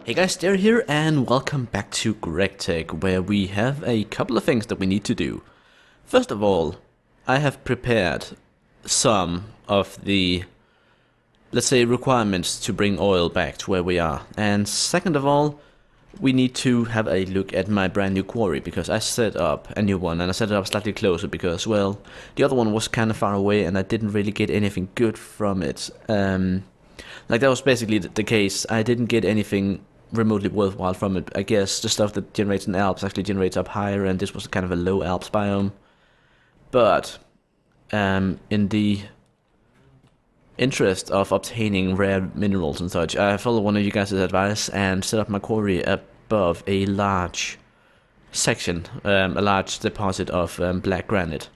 Hey guys, Dare here and welcome back to GregTech, where we have a couple of things that we need to do. First of all, I have prepared some of the, let's say, requirements to bring oil back to where we are. And second of all, we need to have a look at my brand new quarry, because I set up a new one and I set it up slightly closer because, well, the other one was kind of far away and I didn't really get anything good from it. Like that was basically the case. I didn't get anything remotely worthwhile from it. I guess the stuff that generates in Alps actually generates up higher, and this was kind of a low Alps biome. But in the interest of obtaining rare minerals and such, I followed one of you guys' advice and set up my quarry above a large section, a large deposit of black granite.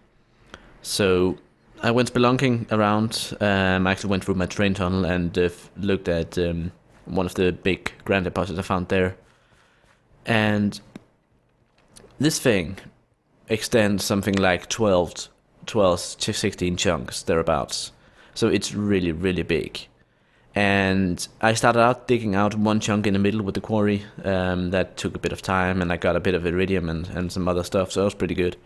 So I went spelunking around. I actually went through my train tunnel and looked at one of the big granite deposits I found there. And this thing extends something like 12 to 16 chunks, thereabouts. So it's really, really big. And I started out digging out one chunk in the middle with the quarry. That took a bit of time, and I got a bit of iridium and some other stuff, so it was pretty good.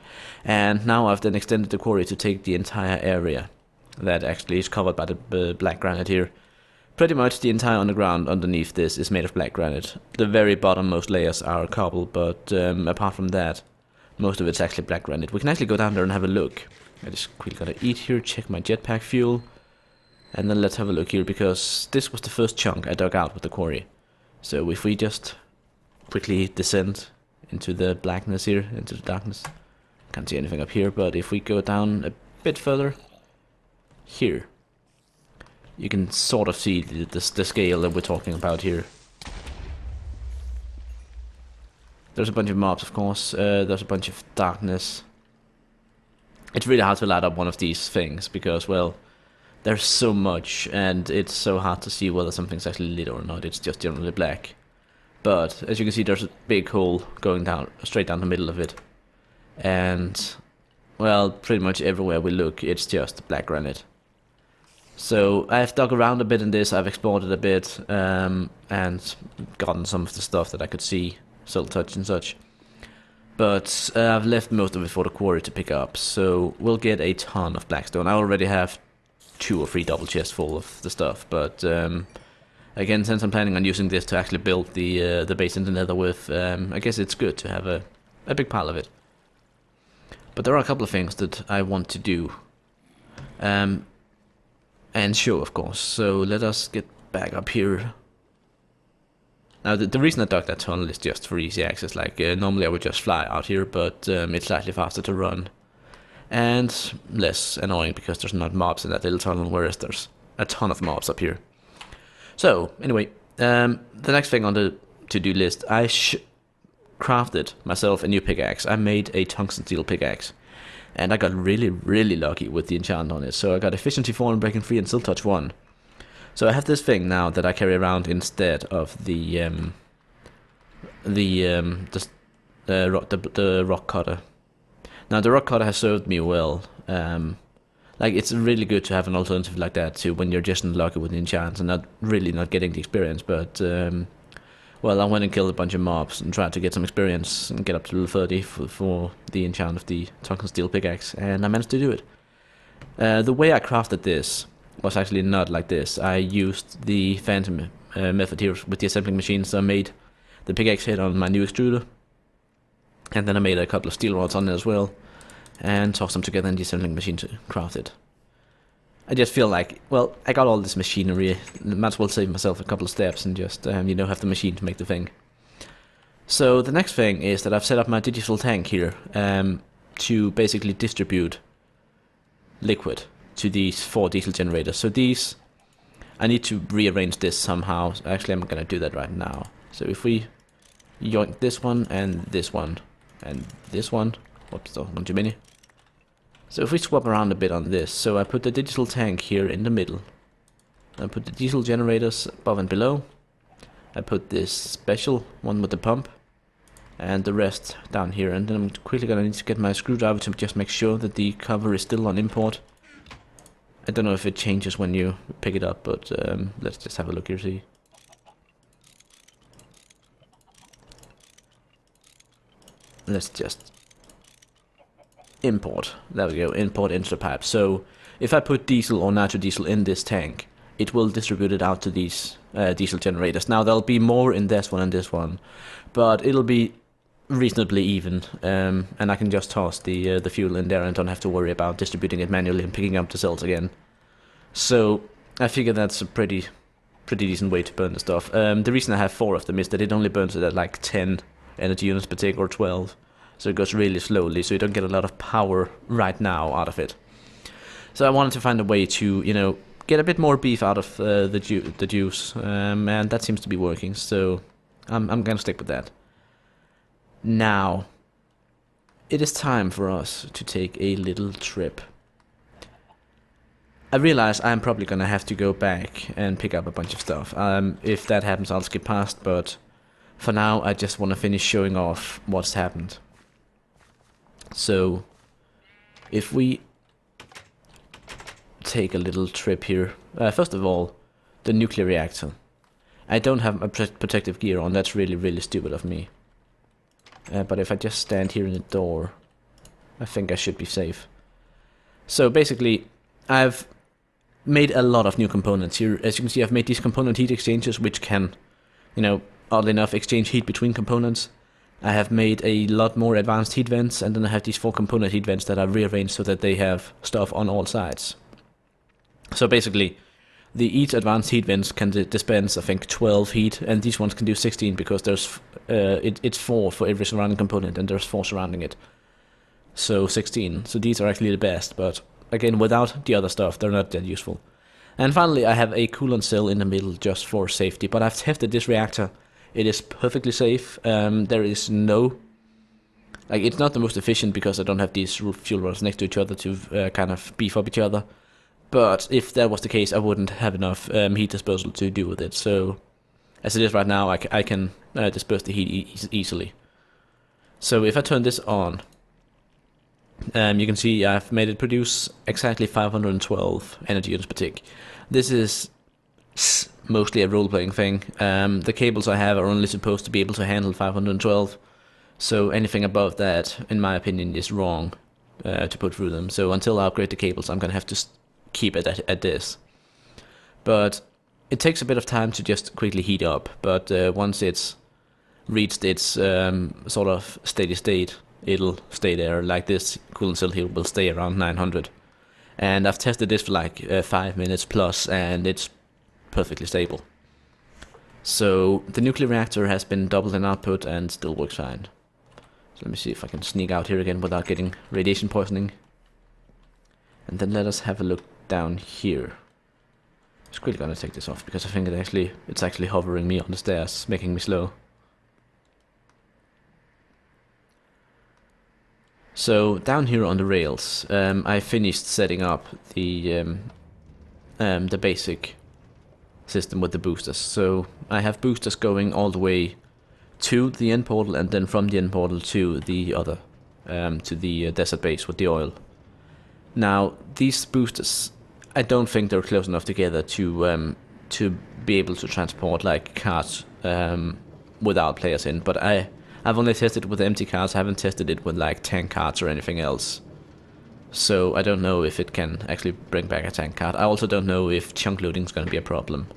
And now I've then extended the quarry to take the entire area that actually is covered by the black granite here. Pretty much the entire underground underneath this is made of black granite. The very bottommost layers are cobble, but apart from that, most of it's actually black granite. We can actually go down there and have a look. I just quickly gotta eat here, check my jetpack fuel, and then let's have a look here, because this was the first chunk I dug out with the quarry. So if we just quickly descend into the blackness here, into the darkness, can't see anything up here, but if we go down a bit further, here, you can sort of see the scale that we're talking about here. There's a bunch of mobs, of course. There's a bunch of darkness. It's really hard to light up one of these things because, well, there's so much and it's so hard to see whether something's actually lit or not. It's just generally black. But as you can see, there's a big hole going down, straight down the middle of it. And, well, pretty much everywhere we look, it's just black granite. So I've dug around a bit in this, I've explored it a bit, and gotten some of the stuff that I could see, silk touch and such. But I've left most of it for the quarry to pick up, so we'll get a ton of blackstone. I already have 2 or 3 double chests full of the stuff, but again, since I'm planning on using this to actually build the base in the nether with, I guess it's good to have a big pile of it. But there are a couple of things that I want to do. And show, of course. So let us get back up here. Now, the reason I dug that tunnel is just for easy access. Like, normally I would just fly out here, but it's slightly faster to run. And less annoying because there's not mobs in that little tunnel, whereas there's a ton of mobs up here. So, anyway, the next thing on the to-do list, I crafted myself a new pickaxe. I made a tungsten steel pickaxe. And I got really, really lucky with the enchant on it. So I got efficiency 4 and breaking 3 and silk touch 1. So I have this thing now that I carry around instead of the rock cutter. Now the rock cutter has served me well. Like, it's really good to have an alternative like that too, when you're just unlucky with the enchants and not getting the experience. But well, I went and killed a bunch of mobs and tried to get some experience and get up to level 30 for the enchant of the tungsten steel pickaxe, and I managed to do it. The way I crafted this was actually not like this. I used the phantom method here with the assembling machine, so I made the pickaxe head on my new extruder, and then I made a couple of steel rods on it as well, and tossed them together in the assembling machine to craft it. I just feel like, well, I got all this machinery, might as well save myself a couple of steps and just, have the machine to make the thing. So the next thing is that I've set up my digital tank here to basically distribute liquid to these 4 diesel generators. So these, I need to rearrange this somehow. Actually, I'm going to do that right now. So if we yoink this one and this one and this one, whoops, that was one too many. So if we swap around a bit on this, so I put the digital tank here in the middle. I put the diesel generators above and below. I put this special one with the pump. And the rest down here. And then I'm quickly going to need to get my screwdriver to just make sure that the cover is still on import. I don't know if it changes when you pick it up, but let's just have a look here, see. Let's just import. There we go, import into the pipe. So if I put diesel or nitro diesel in this tank, it will distribute it out to these diesel generators. Now there'll be more in this one and this one, but it'll be reasonably even, and I can just toss the fuel in there and don't have to worry about distributing it manually and picking up the cells again. So I figure that's a pretty decent way to burn the stuff. The reason I have 4 of them is that it only burns it at like 10 energy units per tick or 12, so it goes really slowly, so you don't get a lot of power right now out of it. So I wanted to find a way to, you know, get a bit more beef out of the juice, and that seems to be working, so I'm gonna stick with that. Now, it is time for us to take a little trip. I realize I'm probably gonna have to go back and pick up a bunch of stuff. If that happens, I'll skip past, but for now, I just want to finish showing off what's happened. So, if we take a little trip here. First of all, the nuclear reactor. I don't have a protective gear on, that's really stupid of me. But if I just stand here in the door, I think I should be safe. So basically, I've made a lot of new components here. As you can see, I've made these component heat exchangers, which can, you know, oddly enough, exchange heat between components. I have made a lot more advanced heat vents, and then I have these 4 component heat vents that are rearranged so that they have stuff on all sides. So basically, each advanced heat vents can dispense, I think, 12 heat, and these ones can do 16 because there's it's 4 for every surrounding component, and there's 4 surrounding it. So 16. So these are actually the best, but again, without the other stuff, they're not that useful. And finally, I have a coolant cell in the middle just for safety, but I've tested this reactor. It is perfectly safe. There is no... Like, it's not the most efficient because I don't have these fuel rods next to each other to kind of beef up each other. But if that was the case, I wouldn't have enough heat dispersal to do with it. So, as it is right now, I can disperse the heat easily. So if I turn this on, you can see I've made it produce exactly 512 energy units per tick. This is mostly a role-playing thing. The cables I have are only supposed to be able to handle 512, so anything above that, in my opinion, is wrong to put through them. So until I upgrade the cables, I'm going to have to keep it at this. But it takes a bit of time to just quickly heat up, but once it's reached its sort of steady state, it'll stay there. Like this coolant cell here will stay around 900. And I've tested this for like 5 minutes plus, and it's perfectly stable. So the nuclear reactor has been doubled in output and still works fine. So let me see if I can sneak out here again without getting radiation poisoning. And then let us have a look down here. I'm just quickly gonna take this off because I think it's actually hovering me on the stairs, making me slow. So down here on the rails, I finished setting up the basic system with the boosters. So I have boosters going all the way to the end portal, and then from the end portal to the other, to the desert base with the oil. Now these boosters, I don't think they're close enough together to be able to transport like carts without players in. But I've only tested it with empty carts. I haven't tested it with like tank carts or anything else. So I don't know if it can actually bring back a tank cart. I also don't know if chunk loading is going to be a problem.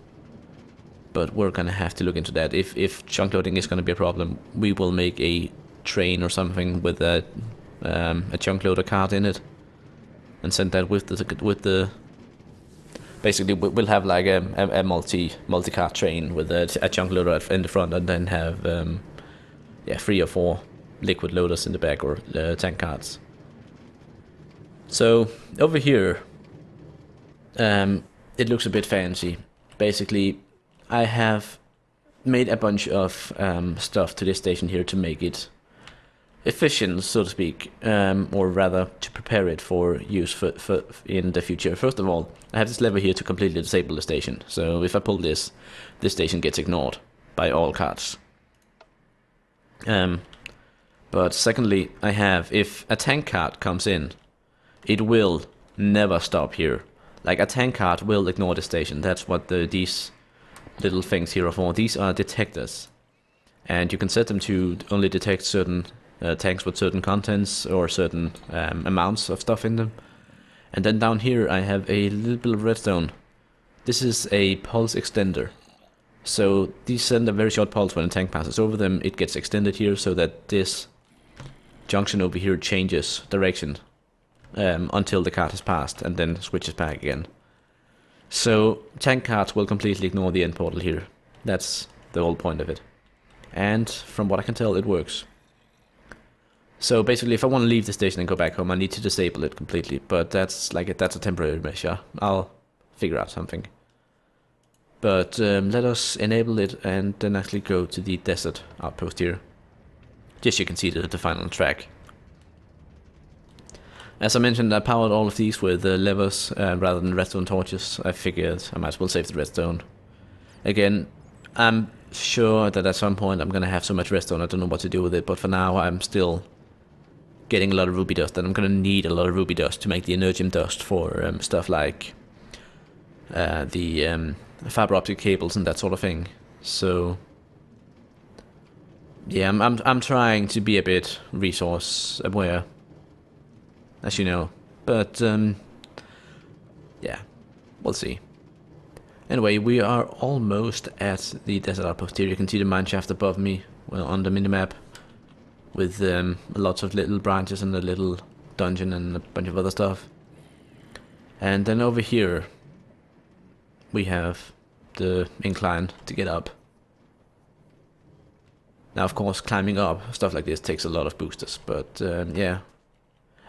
But we're going to have to look into that. If chunk loading is going to be a problem, we will make a train or something with a chunk loader cart in it, and send that with the. Basically, we'll have like a multi-cart train with a chunk loader in the front, and then have 3 or 4 liquid loaders in the back, or tank carts. So over here, it looks a bit fancy. Basically, I have made a bunch of stuff to this station here to make it efficient, so to speak, or rather to prepare it for use for in the future. First of all, I have this lever here to completely disable the station. So if I pull this station gets ignored by all carts. But secondly, I have, if a tank cart comes in, it will never stop here. Like a tank cart will ignore the station. That's what these little things here are for. These are detectors, and you can set them to only detect certain tanks with certain contents or certain amounts of stuff in them. And then down here I have a little bit of redstone. This is a pulse extender. So these send a very short pulse when a tank passes over them. It gets extended here so that this junction over here changes direction until the cart has passed and then switches back again. So tank carts will completely ignore the end portal here. That's the whole point of it. And from what I can tell, it works. So basically, if I want to leave the station and go back home, I need to disable it completely. But that's a temporary measure. I'll figure out something. But let us enable it and then actually go to the desert outpost here. Just so you can see the final track. As I mentioned, I powered all of these with levers rather than redstone torches. I figured I might as well save the redstone. Again, I'm sure that at some point I'm going to have so much redstone I don't know what to do with it, but for now I'm still getting a lot of ruby dust, and I'm going to need a lot of ruby dust to make the energium dust for stuff like the fiber optic cables and that sort of thing. So yeah, I'm trying to be a bit resource aware, as you know, but yeah, we'll see. Anyway, we are almost at the desert outpost here. You can see the mine shaft above me, well, on the minimap, with lots of little branches and a little dungeon and a bunch of other stuff. And then over here we have the incline to get up. Now, of course, climbing up stuff like this takes a lot of boosters, but yeah,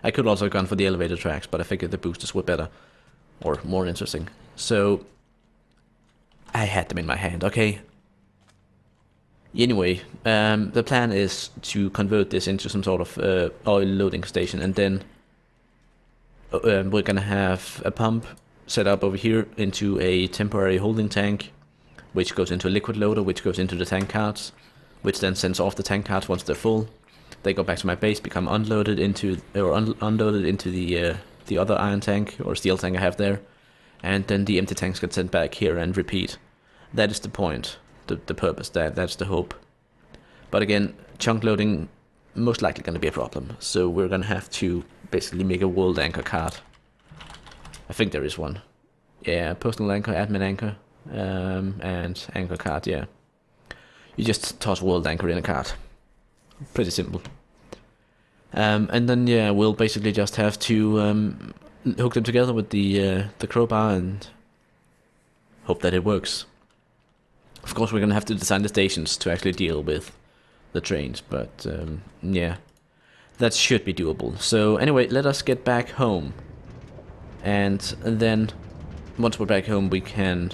I could also have gone for the elevator tracks, but I figured the boosters were better or more interesting, so I had them in my hand. Okay. Anyway, the plan is to convert this into some sort of oil loading station, and then we're gonna have a pump set up over here into a temporary holding tank, which goes into a liquid loader, which goes into the tank carts, which then sends off the tank carts once they're full. They go back to my base, become unloaded into unloaded into the other iron tank or steel tank I have there, and then the empty tanks get sent back here and repeat. That is the point, the purpose. That's the hope. But again, chunk loading most likely going to be a problem, so we're going to have to basically make a world anchor cart. I think there is one. Yeah, personal anchor, admin anchor, and anchor cart. Yeah, you just toss world anchor in a cart. Pretty simple. And then yeah, we'll basically just have to hook them together with the crowbar and hope that it works. Of course, we're gonna have to design the stations to actually deal with the trains, but yeah, that should be doable. So anyway, let us get back home, and then once we're back home, we can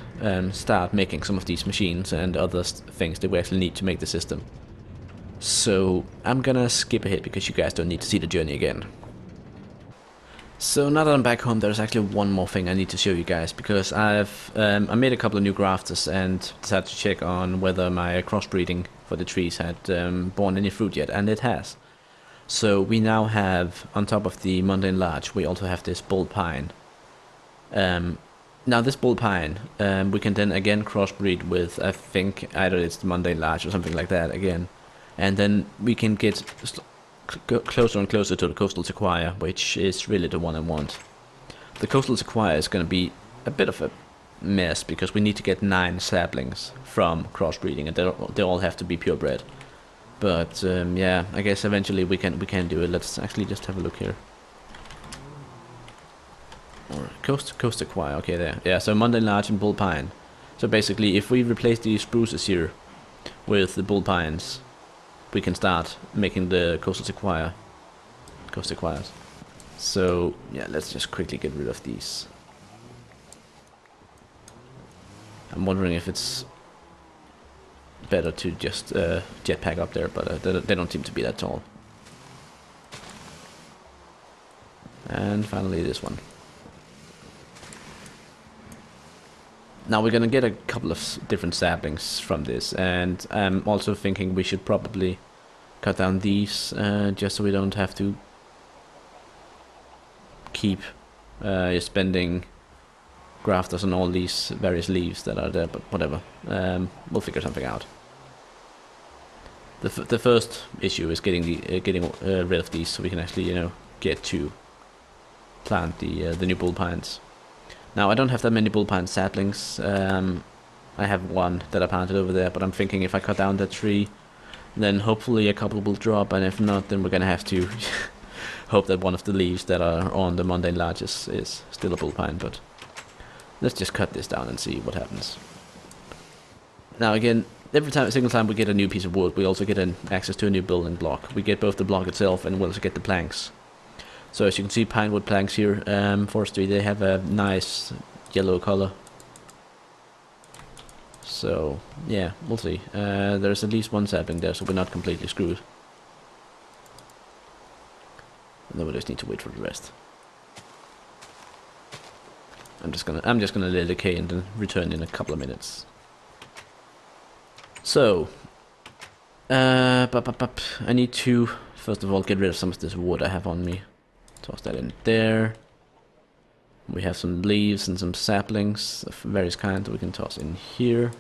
start making some of these machines and other things that we actually need to make the system. So I'm gonna skip ahead because you guys don't need to see the journey again. So now that I'm back home, there's actually one more thing I need to show you guys, because I made a couple of new grafters and decided to check on whether my crossbreeding for the trees had borne any fruit yet, and it has. So we now have, on top of the mundane larch, we also have this bull pine. Now this bull pine, we can then again crossbreed with, I think either it's the mundane larch or something like that again, and then we can get closer and closer to the coastal sequoia, which is really the one I want. The coastal sequoia is going to be a bit of a mess because we need to get 9 saplings from crossbreeding, and they all have to be purebred. But yeah, I guess eventually we can do it. Let's actually just have a look here. Or coast sequoia. Okay, there. Yeah, so mundane larch and bull pine. So basically, if we replace these spruces here with the bull pines, we can start making the coastal sequoias. So yeah, let's just quickly get rid of these. I'm wondering if it's better to just jetpack up there, but they don't seem to be that tall. And finally this one. Now we're gonna get a couple of different saplings from this, and I'm also thinking we should probably cut down these just so we don't have to keep spending grafters on all these various leaves that are there, but whatever. We'll figure something out. The first issue is getting rid of these so we can actually, get to plant the new bull pines. Now I don't have that many bull pine saplings. I have one that I planted over there, but I'm thinking if I cut down that tree, then hopefully a couple will drop, and if not, then we're gonna have to hope that one of the leaves that are on the mundane larches is still a bull pine. But let's just cut this down and see what happens. Now again, single time we get a new piece of wood, we also get access to a new building block. We get both the block itself and we also get the planks. So as you can see, pine wood planks here, Forestry, they have a nice yellow color. So yeah, we'll see. There's at least one sapling there, so we're not completely screwed. And then we just need to wait for the rest. I'm just gonna let it decay and then return in a couple of minutes. So I need to first of all get rid of some of this wood I have on me. Toss that in there. We have some leaves and some saplings of various kinds that we can toss in here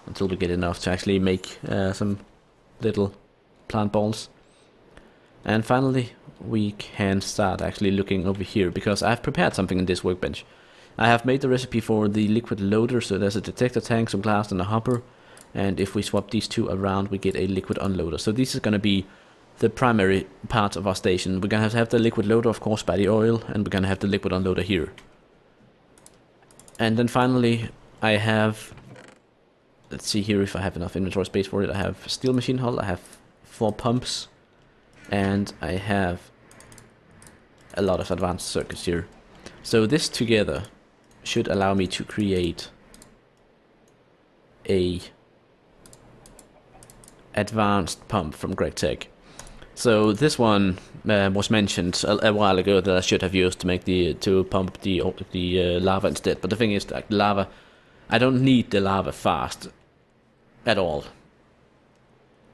until we get enough to actually make some little plant balls. And finally we can start actually looking over here, because I've prepared something in this workbench. I have made the recipe for the liquid loader, so there's a detector tank, some glass and a hopper, and if we swap these two around we get a liquid unloader. So this is going to be the primary part of our station. We're going to have the liquid loader, of course, by the oil, and we're going to have the liquid unloader here. And then finally I have, let's see here if I have enough inventory space for it. I have steel machine hull, I have 4 pumps, and I have a lot of advanced circuits here. So this together should allow me to create a advanced pump from GregTech. So this one was mentioned a while ago that I should have used to make to pump the lava instead. But the thing is, like lava, I don't need the lava fast at all.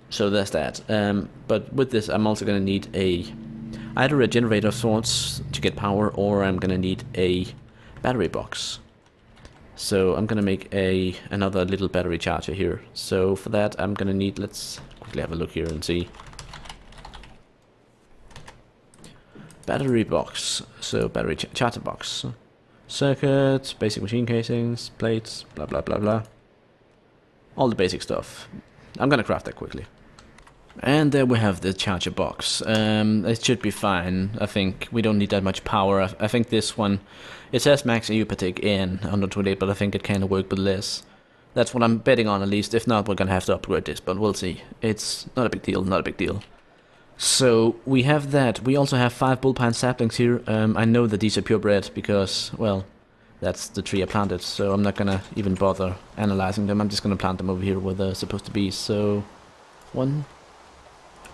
So there's that. But with this, I'm also gonna need either a generator of sorts to get power, or I'm gonna need a battery box. So I'm gonna make another little battery charger here. So for that, I'm gonna need. Let's quickly have a look here and see. Battery box, so battery charger box, circuits, basic machine casings, plates, blah blah blah blah. All the basic stuff. I'm gonna craft that quickly. And there we have the charger box. It should be fine. I think we don't need that much power. I think this one, it says max EU per tick in 128, but I think it can work with less. That's what I'm betting on at least. If not, we're gonna have to upgrade this, but we'll see. It's not a big deal, not a big deal. So we have that. We also have 5 bull pine saplings here. I know that these are purebred because, well, that's the tree I planted, so I'm not gonna even bother analyzing them. I'm just gonna plant them over here where they're supposed to be. So 1,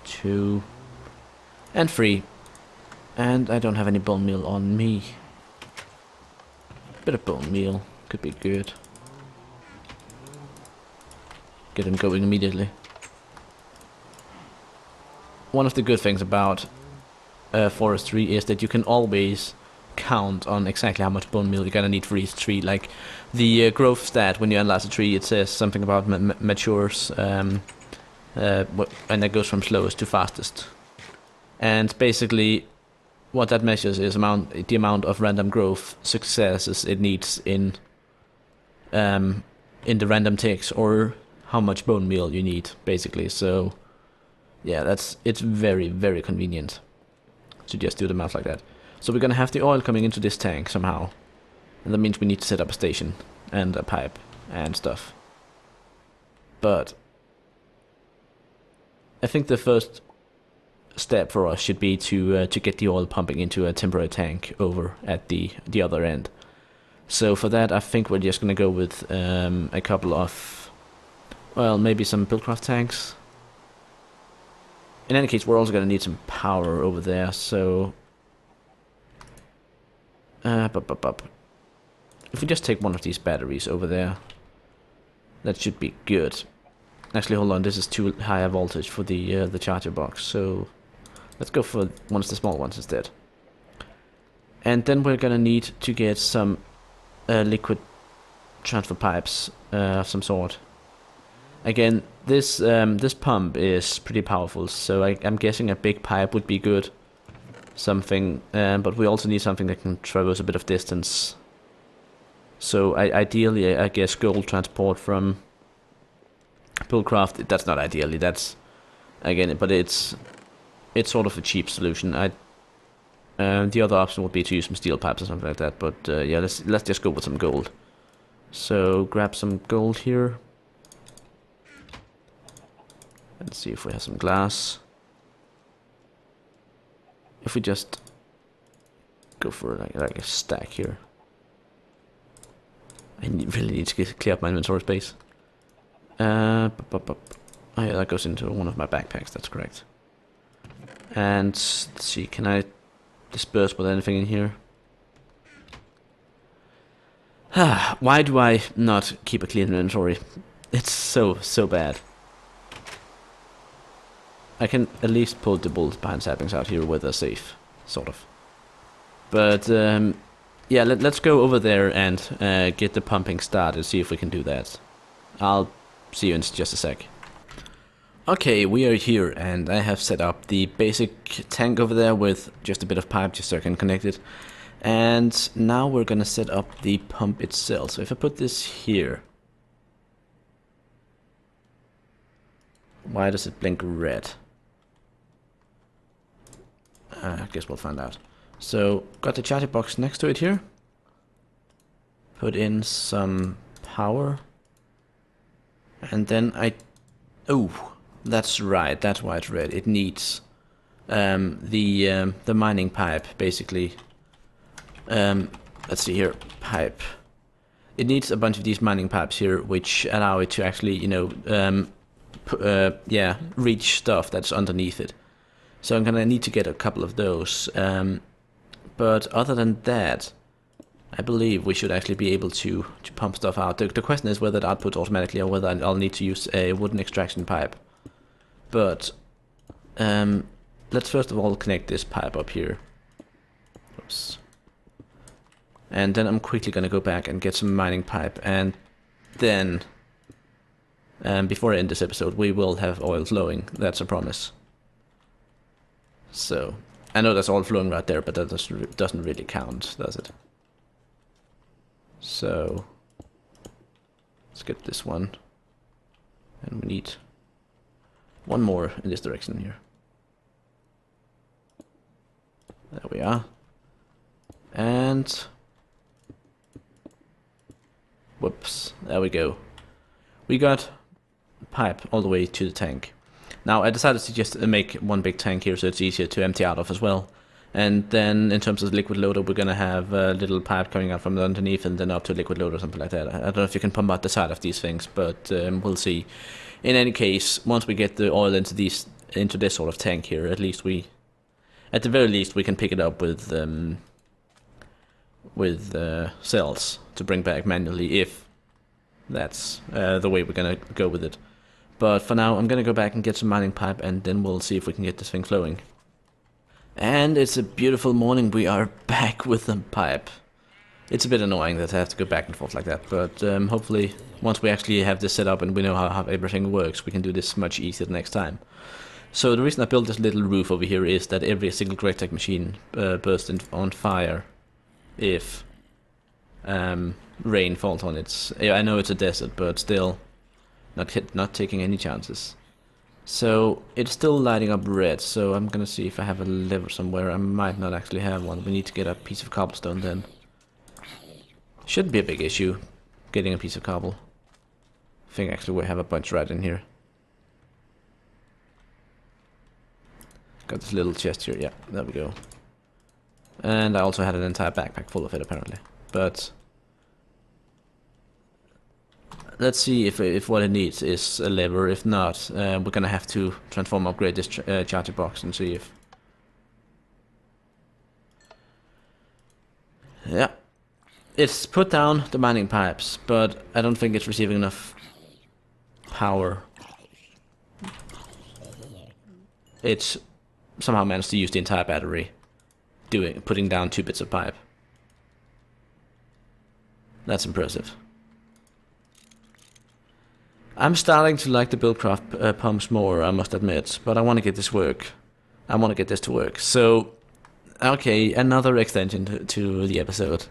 2, and 3. And I don't have any bone meal on me. Bit of bone meal could be good. Get him going immediately. One of the good things about Forestry is that you can always count on exactly how much bone meal you're gonna need for each tree. Like the growth stat, when you analyze a tree, it says something about matures, and that goes from slowest to fastest. And basically, what that measures is the amount of random growth successes it needs in the random ticks, or how much bone meal you need, basically. So yeah, it's very, very convenient to just do the math like that. So we're gonna have the oil coming into this tank somehow, and that means we need to set up a station and a pipe and stuff. But I think the first step for us should be to get the oil pumping into a temporary tank over at the other end. So for that, I think we're just gonna go with a couple of, well, maybe some Buildcraft tanks. In any case, we're also going to need some power over there, so if we just take one of these batteries over there, that should be good. Actually, hold on, this is too high a voltage for the charger box, so let's go for one of the small ones instead. And then we're gonna need to get some liquid transfer pipes of some sort. Again, this pump is pretty powerful, so I'm guessing a big pipe would be good. Something, but we also need something that can traverse a bit of distance. So ideally, I guess gold transport from Buildcraft. That's not ideally. That's again, but it's sort of a cheap solution. The other option would be to use some steel pipes or something like that. But yeah, let's just go with some gold. So grab some gold here. Let's see if we have some glass. If we just go for like a stack here. I really need to clear up my inventory space. Oh yeah, that goes into one of my backpacks, that's correct. And let's see, can I disperse with anything in here? Why do I not keep a clean inventory? It's so bad. I can at least pull the bullets behind saplings out here where they're safe, sort of. But yeah, let's go over there and get the pumping started, see if we can do that. I'll see you in just a sec. Okay, we are here, and I have set up the basic tank over there with just a bit of pipe just so I can connect it. And now we're gonna set up the pump itself. So if I put this here, why does it blink red? I guess we'll find out. So got the charger box next to it here. Put in some power, and then oh, that's right. That's why it's red. It needs the mining pipe basically. Let's see here, pipe. It needs a bunch of these mining pipes here, which allow it to actually, you know, yeah, reach stuff that's underneath it. So I'm gonna need to get a couple of those. But other than that, I believe we should actually be able to pump stuff out. The question is whether it outputs automatically or whether I'll need to use a wooden extraction pipe. But let's first of all connect this pipe up here. Oops. And then I'm quickly gonna go back and get some mining pipe, and then before I end this episode we will have oil flowing. That's a promise. So I know that's all flowing right there, but that doesn't really count, does it? So let's get this one, and we need one more in this direction here. There we are. And whoops, there we go. We got pipe all the way to the tank. Now I decided to just make one big tank here so it's easier to empty out of as well. And then in terms of the liquid loader, we're gonna have a little pipe coming out from underneath and then up to a liquid loader or something like that. I don't know if you can pump out the side of these things, but we'll see. In any case, once we get the oil into this sort of tank here, at the very least we can pick it up with cells to bring back manually, if that's the way we're gonna go with it. But for now, I'm gonna go back and get some mining pipe, and then we'll see if we can get this thing flowing. And it's a beautiful morning. We are back with the pipe. It's a bit annoying that I have to go back and forth like that, but hopefully once we actually have this set up and we know how everything works, we can do this much easier next time. So the reason I built this little roof over here is that every single GregTech machine bursts on fire if rain falls on it. Yeah, I know it's a desert, but still, not taking any chances. So it's still lighting up red, so I'm gonna see if I have a lever somewhere. I might not actually have one. We need to get a piece of cobblestone then. Shouldn't be a big issue getting a piece of cobble. I think actually we have a bunch right in here. Got this little chest here, yeah, there we go. And I also had an entire backpack full of it apparently. But let's see if what it needs is a lever. If not, we're gonna have to upgrade this charger box and see if... Yeah. It's put down the mining pipes, but I don't think it's receiving enough power. It's somehow managed to use the entire battery. putting down 2 bits of pipe. That's impressive. I'm starting to like the Buildcraft pumps more, I must admit, but I want to get this work. I want to get this to work. So, okay, another extension to the episode.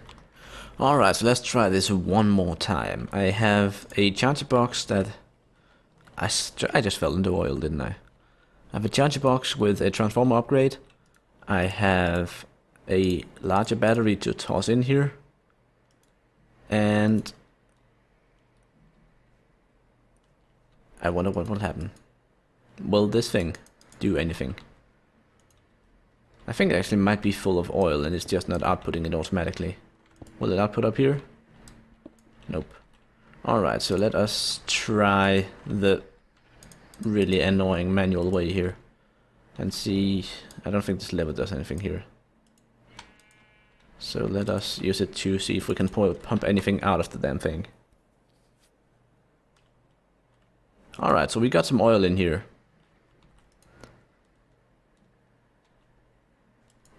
Alright, so let's try this one more time. I have a charger box that I just fell into oil, didn't I? I have a charger box with a transformer upgrade. I have a larger battery to toss in here. And I wonder what will happen. Will this thing do anything? I think it actually might be full of oil and it's just not outputting it automatically. Will it output up here? Nope. Alright, so let us try the really annoying manual way here. And see... I don't think this lever does anything here. So let us use it to see if we can pump anything out of the damn thing. Alright, so we got some oil in here.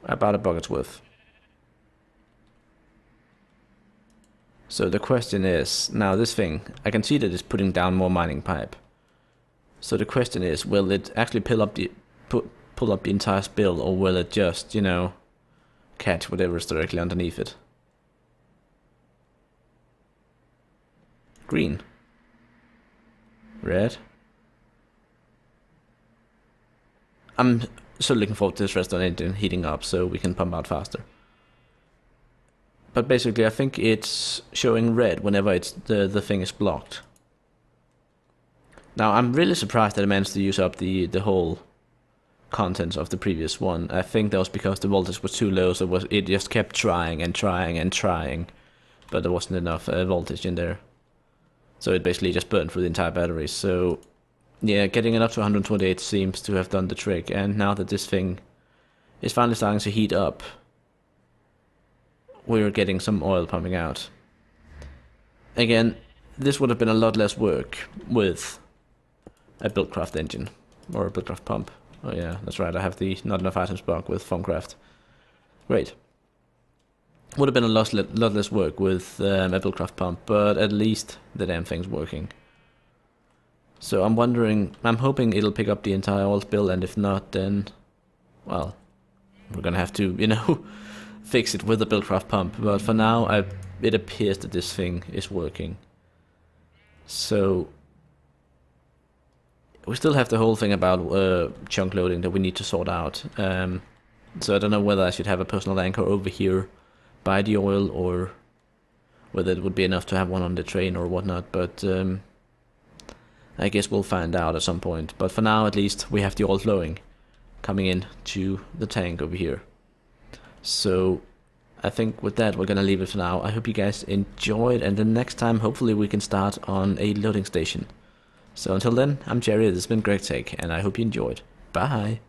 About a bucket's worth. So the question is, now this thing, I can see that it's putting down more mining pipe. So the question is, will it actually pull up the entire spill, or will it just, you know, catch whatever is directly underneath it? Green. Red. I'm so looking forward to this redstone engine heating up so we can pump out faster. But basically I think it's showing red whenever it's the thing is blocked. Now I'm really surprised that I managed to use up the whole contents of the previous one. I think that was because the voltage was too low, so it just kept trying and trying and trying, but there wasn't enough voltage in there. So it basically just burned through the entire battery. So yeah, getting it up to 128 seems to have done the trick, and now that this thing is finally starting to heat up, we're getting some oil pumping out. Again, this would have been a lot less work with a Buildcraft engine, or a Buildcraft pump. Oh yeah, that's right, I have the not enough items bug with Thaumcraft. Great. Would have been a lot less work with a Buildcraft pump, but at least the damn thing's working. So I'm hoping it'll pick up the entire oil spill, and if not, then, well, we're gonna have to, you know, fix it with the Buildcraft pump. But for now, it appears that this thing is working. So we still have the whole thing about chunk loading that we need to sort out. So I don't know whether I should have a personal anchor over here by the oil, or whether it would be enough to have one on the train or whatnot, but I guess we'll find out at some point. But for now, at least, we have the oil flowing, coming in to the tank over here. So I think with that, we're gonna leave it for now. I hope you guys enjoyed, and the next time, hopefully we can start on a loading station. So until then, I'm Jerry, this has been GregTech, and I hope you enjoyed. Bye!